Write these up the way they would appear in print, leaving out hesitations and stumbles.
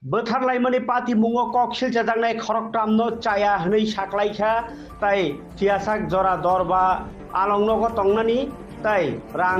बोथारलाइमोनि party मुङाव ककसिल जाजांनाय खरकटामनो चाया हनै साख्लायखा ताई थियासाक जरा दरबा आलंनगो तंनानि ताई रां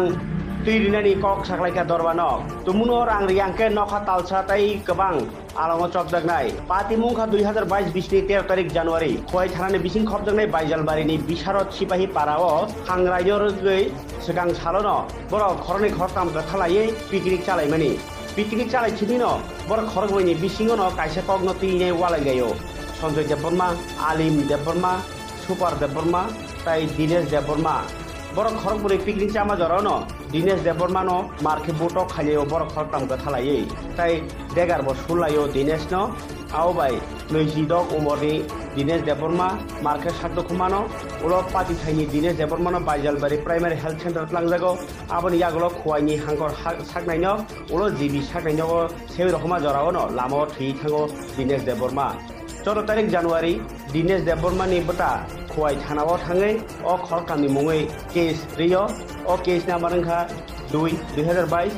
tüyrinani kok saklaika dorbano tumuno rang riangke nokha talsa tai kebang alango chopdagnai patimungkha 2022 bisni 13 tarik Januari khoi thanani bising khopjagnai baijalbarini bisharot sipahi parao hangraiyor gei segang salono boro khorni khortam gathalai piknik chalaimani piknik chalai chidino boro khorgoni bisingono kaisa kogno tine walai gayo Sanjoy Deborma Alim Deborma Super Deborma tai Dinesh Deborma borok khorokburi piknik chama jorano Dinesh Debormano marke boto khaliyo borok khortam gathalai tai degar bo sulayo Dinesh no au bai 26 umorni Dinesh Deborma marke sakdo khumano ulo pati thaini Dinesh Debormano Baijalbari Primary Health Center tlangjago aboni yagulo khwaini hangor saknaino ulo jibi saknaino sei rokoma jorao no lamo thi thango Dinesh Deborma 14 tarik Januari Dinesh Deborma ni bota khwai thanao thangai o khorkamni mungoi case riyo o case number angkha 2 2022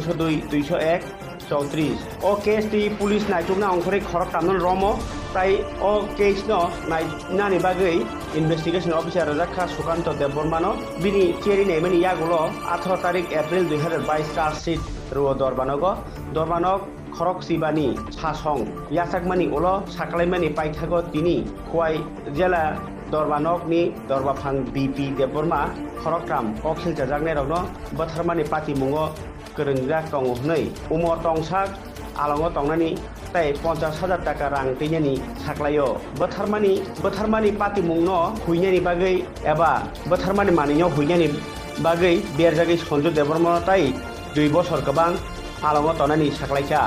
302 201 34 o case ti police naitukna ongkhori khorkamnon romo tai o case no nani bagai investigation officer rakha Sukanto Debormano bini cheri nemani yagulo 18 tarik April 2022 charge sheet ruo dorbanok khorok sibani sasong yasakmani ulo saklaimani paithago tini khwai jela dorbanok ni dorbafang BP Deborma khorokram okhil jajaknai rokno botharmani pati mungo korongja tongo hnei umor tongsak alongo tongnani tai 50,000 taka rang teinani saklayo botharmani pati mungno huinani bagai eba botharmani manino huinani bagai berjagi Sanjoy Deborma tai 2 বছর kebang alongo tonani saklaika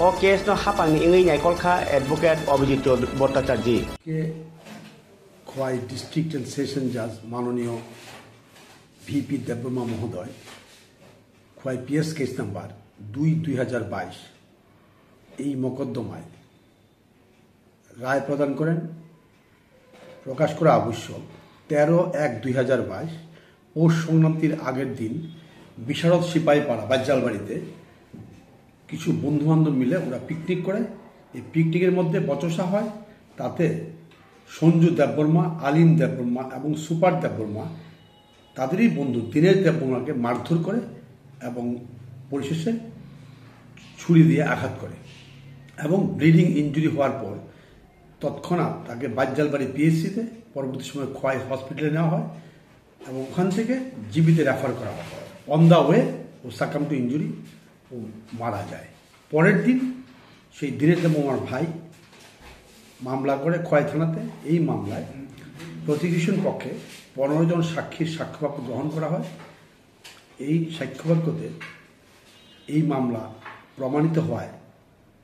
o case no hapangni ingei naikolkha advocate Abhijit Bhattacharya के Khowai district and session জাজ মাননীয় VP Debbarma মহোদয় Khowai PS case number 2/2022 এই মোকদ্দমায় রায় প্রদান করেন প্রকাশ করা আবশ্যক 13/1/2022 পৌষ সংক্রান্তির আগের দিন বিশারদ সিপাহীপাড়া বাজ্জালবাড়িতে কিছু বন্ধুবান্ধব মিলে ওরা পিকনিক করে এই পিকনিকের মধ্যে বচসা হয় তাতে সঞ্জু দেববর্মা আলিম দেববর্মা এবং সুপার দেববর্মা তাদেরই বন্ধু দীনেশ দেববর্মাকে মারধর করে এবং পরিশেষে ছুরি দিয়ে আঘাত করে এবং ব্লিডিং ইনজুরি হওয়ার পর তৎক্ষণাৎ তাকে বাজ্জালবাড়ি পিএসসিতে পরবর্তী সময় খোয়াই হসপিটালে নেওয়া হয় এবং ওখান থেকে জিবিতে রেফার করা হয় অন দ্য ওয়ে ও সাকাম টু ইনজুরি ও মারা যায় পরের দিন সেই দীনেশ দেববর্মার ভাই মামলা করে খোয়াই থানাতে এই মামলায় প্রসিকিউশন পক্ষে 15 জন সাক্ষীর সাক্ষ্যবাক্য গ্রহণ করা হয় এই সাক্ষ্যবাক্যতে এই মামলা প্রমাণিত হওয়ায়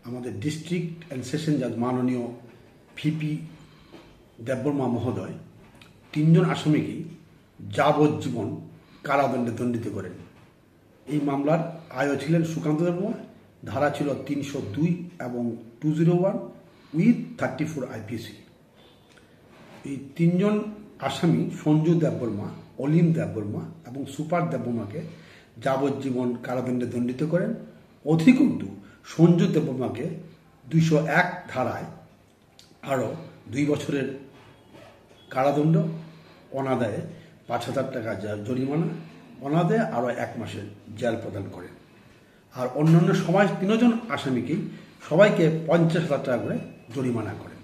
আমাদের ডিস্ট্রিক্ট অ্যান্ড সেশন জাজ মাননীয় ভিপি দেববর্মা মহোদয় 3 জন আসামিকেই যাবজ্জীবন কারাদণ্ডে দণ্ডিত করেন এই মামলার আয়ও ছিলেন সুকান্ত দেববর্মা ধারা ছিল 302 এবং 201 উইথ 34 আইপিসি এই 3 জন আসামি সঞ্জু দেববর্মা অলিম দেববর্মা এবং সুপার দেববর্মাকে যাবজ্জীবন কারাদণ্ডে দণ্ডিত করেন অধিকন্তু সঞ্জু দেববর্মাকে 201 ধারায় আরও 2 বছরের কারাদণ্ড অনাদায়ে 5,000 টাকা জরিমানা অনাদায়ে আরও 1 মাসের জেল প্রদান করেন আর অন্যান্য সবাই 3 জন আসামিকেই সবাইকে 50,000 টাকা করে জরিমানা করে